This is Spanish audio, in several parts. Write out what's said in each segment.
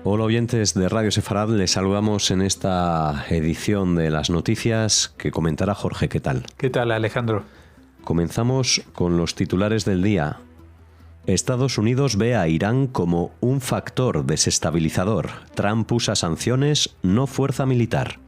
Hola oyentes de Radio Sefarad, les saludamos en esta edición de las noticias que comentará Jorge. ¿Qué tal? ¿Qué tal, Alejandro? Comenzamos con los titulares del día. Estados Unidos ve a Irán como un factor desestabilizador. Trump usa sanciones, no fuerza militar.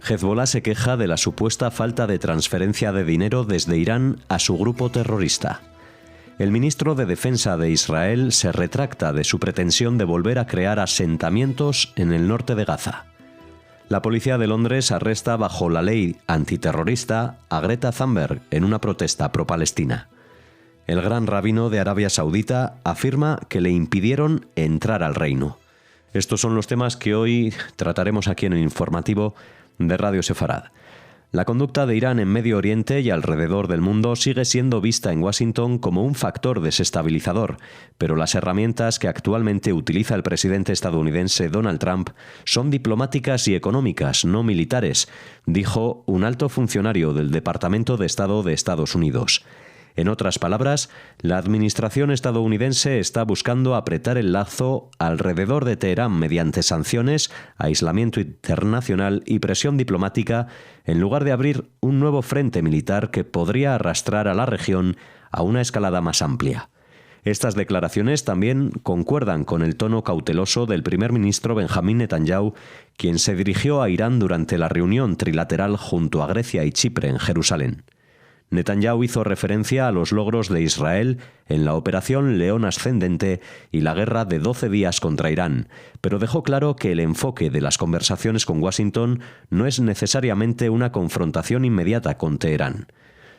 Hezbollah se queja de la supuesta falta de transferencia de dinero desde Irán a su grupo terrorista. El ministro de Defensa de Israel se retracta de su pretensión de volver a crear asentamientos en el norte de Gaza. La policía de Londres arresta bajo la ley antiterrorista a Greta Thunberg en una protesta pro-palestina. El gran rabino de Arabia Saudita afirma que le impidieron entrar al reino. Estos son los temas que hoy trataremos aquí en el informativo de Radio Sefarad. La conducta de Irán en Medio Oriente y alrededor del mundo sigue siendo vista en Washington como un factor desestabilizador, pero las herramientas que actualmente utiliza el presidente estadounidense Donald Trump son diplomáticas y económicas, no militares, dijo un alto funcionario del Departamento de Estado de Estados Unidos. En otras palabras, la administración estadounidense está buscando apretar el lazo alrededor de Teherán mediante sanciones, aislamiento internacional y presión diplomática, en lugar de abrir un nuevo frente militar que podría arrastrar a la región a una escalada más amplia. Estas declaraciones también concuerdan con el tono cauteloso del primer ministro Benjamín Netanyahu, quien se dirigió a Irán durante la reunión trilateral junto a Grecia y Chipre en Jerusalén. Netanyahu hizo referencia a los logros de Israel en la Operación León Ascendente y la guerra de 12 días contra Irán, pero dejó claro que el enfoque de las conversaciones con Washington no es necesariamente una confrontación inmediata con Teherán.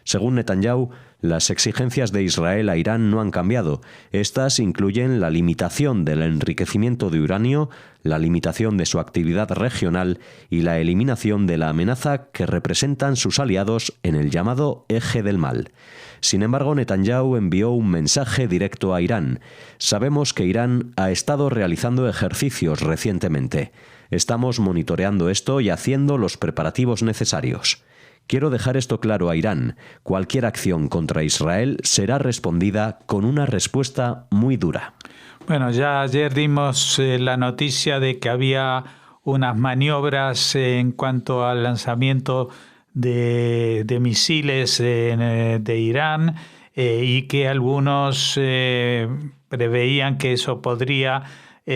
Según Netanyahu, las exigencias de Israel a Irán no han cambiado. Estas incluyen la limitación del enriquecimiento de uranio, la limitación de su actividad regional y la eliminación de la amenaza que representan sus aliados en el llamado Eje del Mal. Sin embargo, Netanyahu envió un mensaje directo a Irán. Sabemos que Irán ha estado realizando ejercicios recientemente. Estamos monitoreando esto y haciendo los preparativos necesarios. Quiero dejar esto claro a Irán. Cualquier acción contra Israel será respondida con una respuesta muy dura. Bueno, ya ayer dimos la noticia de que había unas maniobras en cuanto al lanzamiento de misiles de Irán y que algunos preveían que eso podría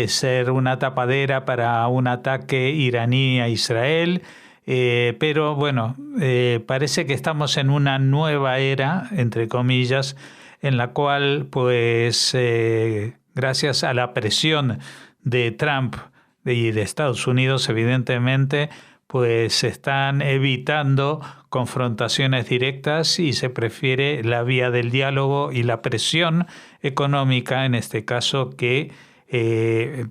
ser una tapadera para un ataque iraní a Israel. Pero bueno, parece que estamos en una nueva era, entre comillas, en la cual, pues, gracias a la presión de Trump y de Estados Unidos, evidentemente, pues se están evitando confrontaciones directas y se prefiere la vía del diálogo y la presión económica, en este caso, que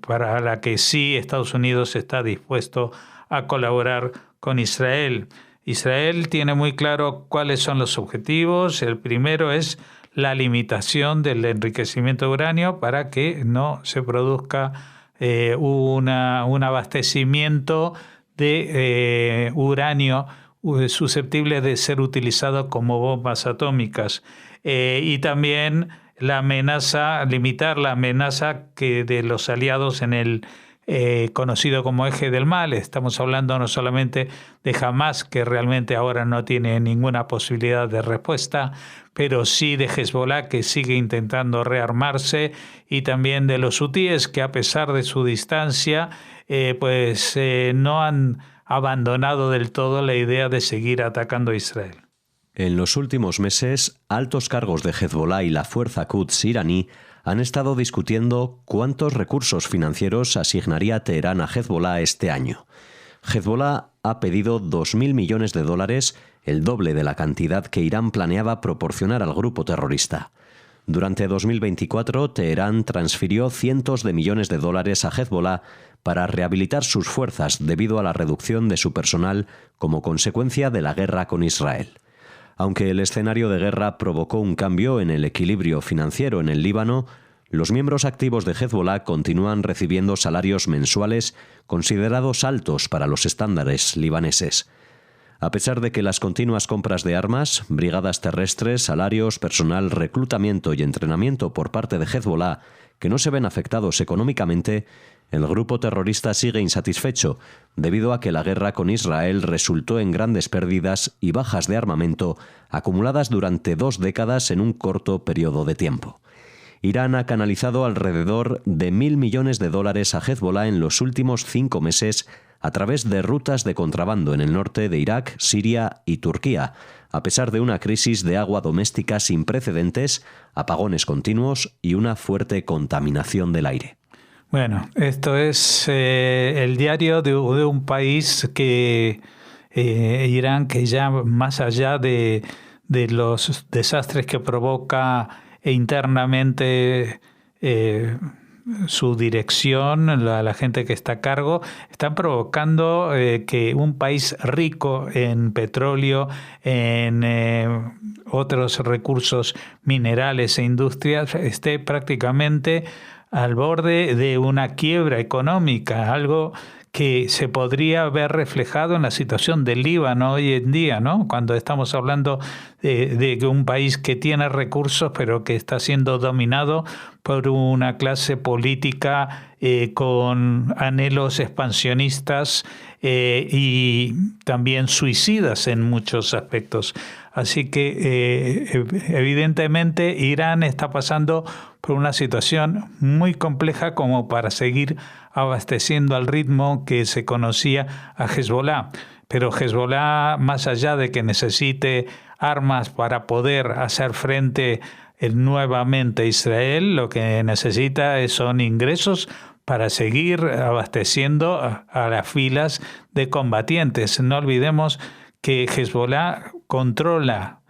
para la que sí Estados Unidos está dispuesto a colaborar con Israel. Israel tiene muy claro cuáles son los objetivos. El primero es la limitación del enriquecimiento de uranio para que no se produzca un abastecimiento de uranio susceptible de ser utilizado como bombas atómicas. Y también la amenaza, limitar la amenaza que de los aliados en el conocido como Eje del Mal. Estamos hablando no solamente de Hamas, que realmente ahora no tiene ninguna posibilidad de respuesta, pero sí de Hezbollah, que sigue intentando rearmarse, y también de los hutíes, que a pesar de su distancia, no han abandonado del todo la idea de seguir atacando a Israel. En los últimos meses, altos cargos de Hezbollah y la fuerza Quds iraní han estado discutiendo cuántos recursos financieros asignaría Teherán a Hezbollah este año. Hezbollah ha pedido 2.000 millones de dólares, el doble de la cantidad que Irán planeaba proporcionar al grupo terrorista. Durante 2024, Teherán transfirió cientos de millones de dólares a Hezbollah para rehabilitar sus fuerzas debido a la reducción de su personal como consecuencia de la guerra con Israel. Aunque el escenario de guerra provocó un cambio en el equilibrio financiero en el Líbano, los miembros activos de Hezbollah continúan recibiendo salarios mensuales considerados altos para los estándares libaneses. A pesar de que las continuas compras de armas, brigadas terrestres, salarios, personal, reclutamiento y entrenamiento por parte de Hezbollah, que no se ven afectados económicamente, El grupo terrorista sigue insatisfecho, debido a que la guerra con Israel resultó en grandes pérdidas y bajas de armamento acumuladas durante 2 décadas en un corto periodo de tiempo. Irán ha canalizado alrededor de $1.000 millones a Hezbollah en los últimos 5 meses a través de rutas de contrabando en el norte de Irak, Siria y Turquía, a pesar de una crisis de agua doméstica sin precedentes, apagones continuos y una fuerte contaminación del aire. Bueno, esto es el diario de un país que Irán, que ya más allá de los desastres que provoca internamente su dirección, la gente que está a cargo, están provocando que un país rico en petróleo, en otros recursos minerales e industrias, esté prácticamente al borde de una quiebra económica, algo que se podría ver reflejado en la situación del Líbano hoy en día, ¿no? Cuando estamos hablando de un país que tiene recursos, pero que está siendo dominado por una clase política con anhelos expansionistas y también suicidas en muchos aspectos. Así que evidentemente Irán está pasando por una situación muy compleja como para seguir abasteciendo al ritmo que se conocía a Hezbollah. Pero Hezbollah, más allá de que necesite armas para poder hacer frente nuevamente a Israel, lo que necesita son ingresos para seguir abasteciendo a las filas de combatientes. No olvidemos que Hezbollah controla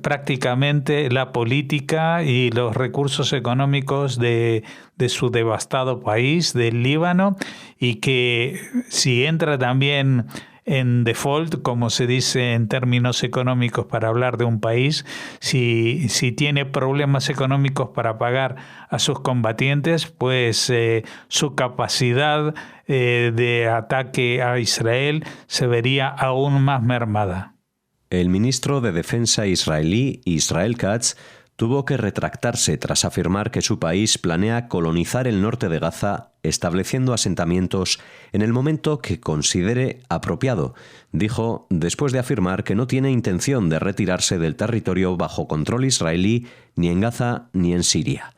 prácticamente la política y los recursos económicos de su devastado país, del Líbano, y que si entra también en default, como se dice en términos económicos para hablar de un país, si tiene problemas económicos para pagar a sus combatientes, pues su capacidad de ataque a Israel se vería aún más mermada. El ministro de Defensa israelí, Israel Katz, tuvo que retractarse tras afirmar que su país planea colonizar el norte de Gaza, estableciendo asentamientos en el momento que considere apropiado. Dijo después de afirmar que no tiene intención de retirarse del territorio bajo control israelí ni en Gaza ni en Siria.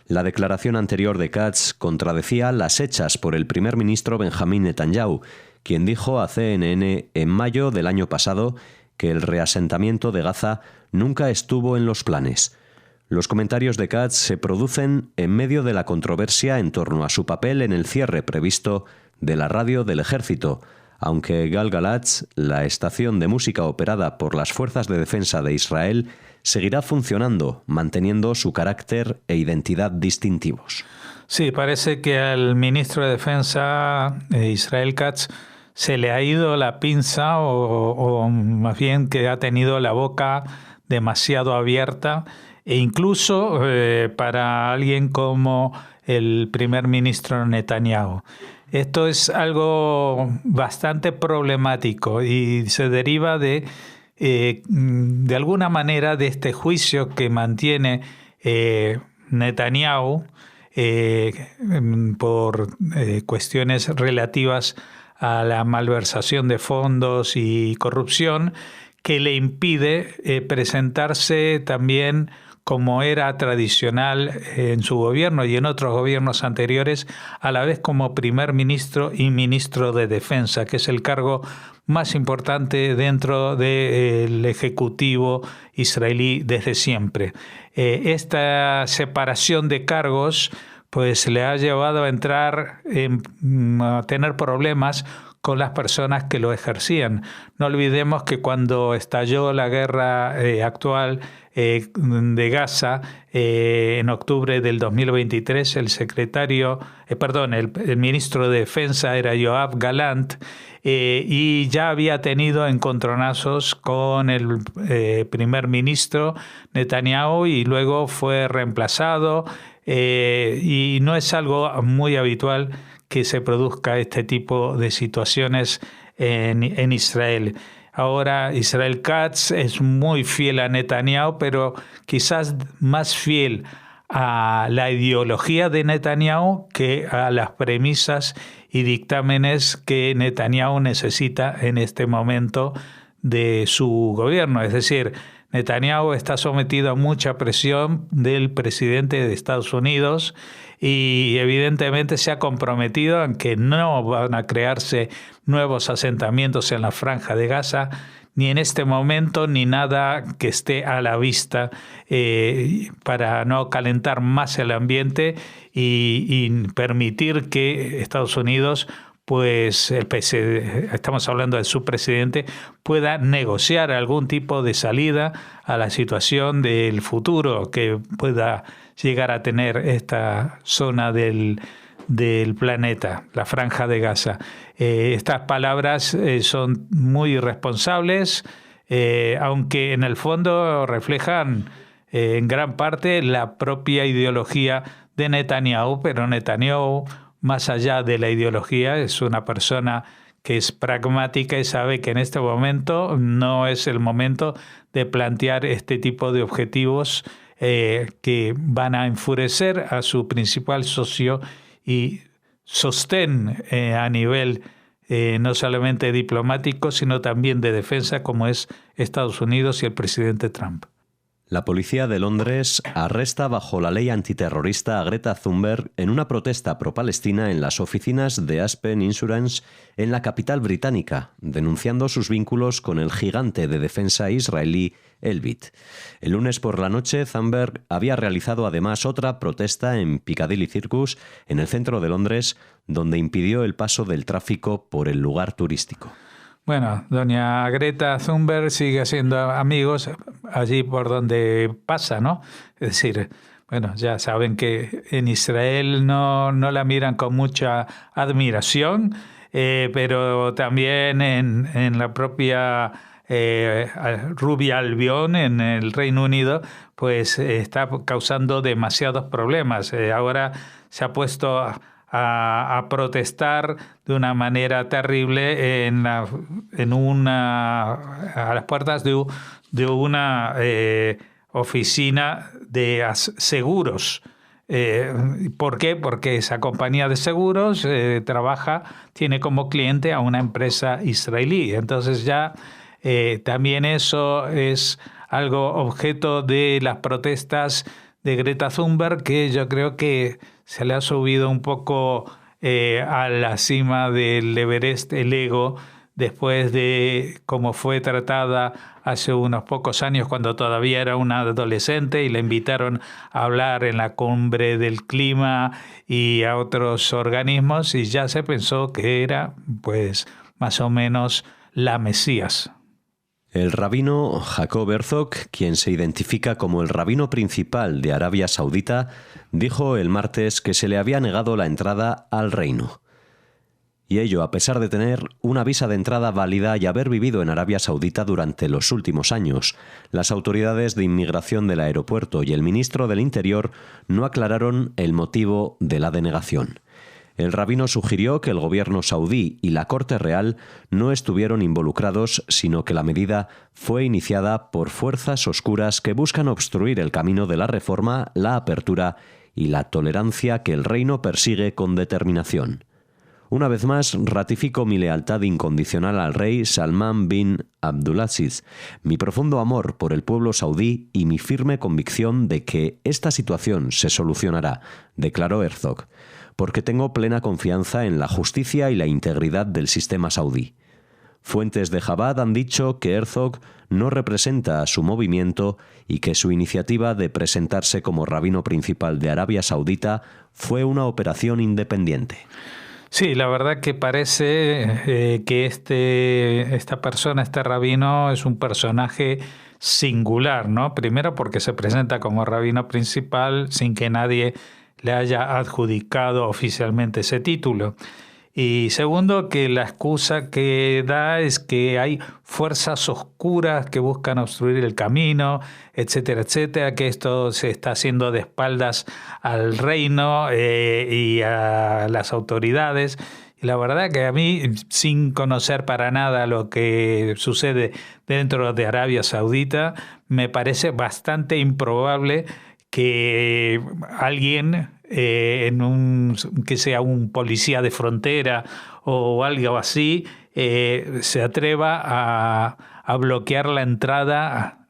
La declaración anterior de Katz contradecía las hechas por el primer ministro Benjamín Netanyahu, quien dijo a CNN en mayo del año pasado que el reasentamiento de Gaza nunca estuvo en los planes. Los comentarios de Katz se producen en medio de la controversia en torno a su papel en el cierre previsto de la radio del ejército, aunque Gal Galatz, la estación de música operada por las Fuerzas de Defensa de Israel, seguirá funcionando, manteniendo su carácter e identidad distintivos. Sí, parece que al ministro de Defensa, Israel Katz, se le ha ido la pinza o más bien que ha tenido la boca demasiado abierta, e incluso para alguien como el primer ministro Netanyahu. Esto es algo bastante problemático y se deriva de alguna manera de este juicio que mantiene Netanyahu por cuestiones relativas a la malversación de fondos y corrupción, que le impide presentarse también como era tradicional en su gobierno y en otros gobiernos anteriores, a la vez como primer ministro y ministro de Defensa, que es el cargo más importante dentro del Ejecutivo israelí desde siempre. Esta separación de cargos pues le ha llevado a a tener problemas con las personas que lo ejercían. No olvidemos que cuando estalló la guerra actual de Gaza, en octubre del 2023, el ministro de Defensa era Yoav Gallant, y ya había tenido encontronazos con el primer ministro Netanyahu y luego fue reemplazado. Y no es algo muy habitual que se produzca este tipo de situaciones en Israel. Ahora Israel Katz es muy fiel a Netanyahu, pero quizás más fiel a la ideología de Netanyahu que a las premisas y dictámenes que Netanyahu necesita en este momento de su gobierno. Es decir, Netanyahu está sometido a mucha presión del presidente de Estados Unidos y evidentemente se ha comprometido en que no van a crearse nuevos asentamientos en la Franja de Gaza, ni en este momento, ni nada que esté a la vista para no calentar más el ambiente y permitir que Estados Unidos, pues estamos hablando de su presidente, pueda negociar algún tipo de salida a la situación del futuro que pueda llegar a tener esta zona del planeta, la Franja de Gaza. Estas palabras son muy irresponsables, aunque en el fondo reflejan en gran parte la propia ideología de Netanyahu, pero Netanyahu, más allá de la ideología, es una persona que es pragmática y sabe que en este momento no es el momento de plantear este tipo de objetivos que van a enfurecer a su principal socio y sostén a nivel no solamente diplomático, sino también de defensa, como es Estados Unidos y el presidente Trump. La policía de Londres arresta bajo la ley antiterrorista a Greta Thunberg en una protesta pro-palestina en las oficinas de Aspen Insurance en la capital británica, denunciando sus vínculos con el gigante de defensa israelí Elbit. El lunes por la noche, Thunberg había realizado además otra protesta en Piccadilly Circus, en el centro de Londres, donde impidió el paso del tráfico por el lugar turístico. Bueno, doña Greta Thunberg sigue haciendo amigos allí por donde pasa, ¿no? Es decir, bueno, ya saben que en Israel no la miran con mucha admiración, pero también en la propia Rubia Albión, en el Reino Unido, pues está causando demasiados problemas. Ahora se ha puesto a protestar de una manera terrible a las puertas de una oficina de seguros. ¿Por qué? Porque esa compañía de seguros tiene como cliente a una empresa israelí. Entonces ya también eso es algo objeto de las protestas de Greta Thunberg, que yo creo que se le ha subido un poco a la cima del Everest el ego, después de cómo fue tratada hace unos pocos años cuando todavía era una adolescente y la invitaron a hablar en la cumbre del clima y a otros organismos, y ya se pensó que era pues más o menos la Mesías. El rabino Jacob Herzog, quien se identifica como el rabino principal de Arabia Saudita, dijo el martes que se le había negado la entrada al reino. Y ello a pesar de tener una visa de entrada válida y haber vivido en Arabia Saudita durante los últimos años. Las autoridades de inmigración del aeropuerto y el ministro del Interior no aclararon el motivo de la denegación. El rabino sugirió que el gobierno saudí y la Corte Real no estuvieron involucrados, sino que la medida fue iniciada por fuerzas oscuras que buscan obstruir el camino de la reforma, la apertura y la tolerancia que el reino persigue con determinación. Una vez más, ratifico mi lealtad incondicional al rey Salman bin Abdulaziz, mi profundo amor por el pueblo saudí y mi firme convicción de que esta situación se solucionará, declaró Herzog, porque tengo plena confianza en la justicia y la integridad del sistema saudí. Fuentes de Chabad han dicho que Herzog no representa a su movimiento y que su iniciativa de presentarse como rabino principal de Arabia Saudita fue una operación independiente. Sí, la verdad que parece que esta persona, este rabino, es un personaje singular, ¿no? Primero porque se presenta como rabino principal sin que nadie le haya adjudicado oficialmente ese título. Y segundo, que la excusa que da es que hay fuerzas oscuras que buscan obstruir el camino, etcétera, etcétera, que esto se está haciendo de espaldas al reino y a las autoridades. Y la verdad que a mí, sin conocer para nada lo que sucede dentro de Arabia Saudita, me parece bastante improbable que alguien, que sea un policía de frontera o algo así, se atreva a bloquear la entrada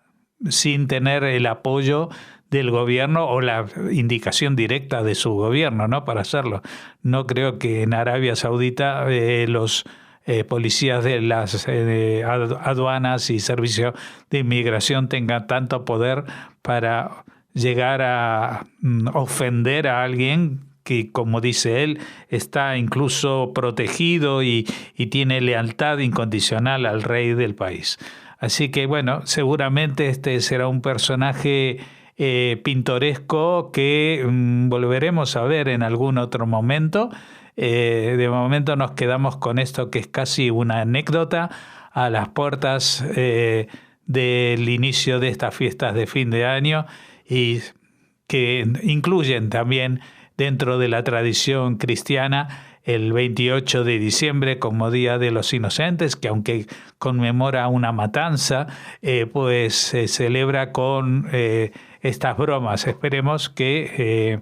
sin tener el apoyo del gobierno o la indicación directa de su gobierno, ¿no?, para hacerlo. No creo que en Arabia Saudita los policías de las aduanas y servicios de inmigración tengan tanto poder para llegar a ofender a alguien que, como dice él, está incluso protegido y tiene lealtad incondicional al rey del país. Así que, bueno, seguramente este será un personaje pintoresco que volveremos a ver en algún otro momento. De momento nos quedamos con esto, que es casi una anécdota a las puertas del inicio de estas fiestas de fin de año, y que incluyen también dentro de la tradición cristiana el 28 de diciembre como Día de los Inocentes, que aunque conmemora una matanza, pues se celebra con estas bromas. Esperemos que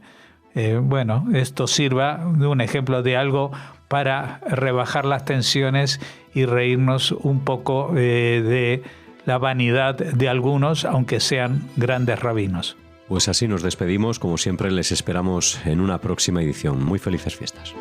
esto sirva de un ejemplo de algo para rebajar las tensiones y reírnos un poco de la vanidad de algunos, aunque sean grandes rabinos. Pues así nos despedimos. Como siempre, les esperamos en una próxima edición. Muy felices fiestas.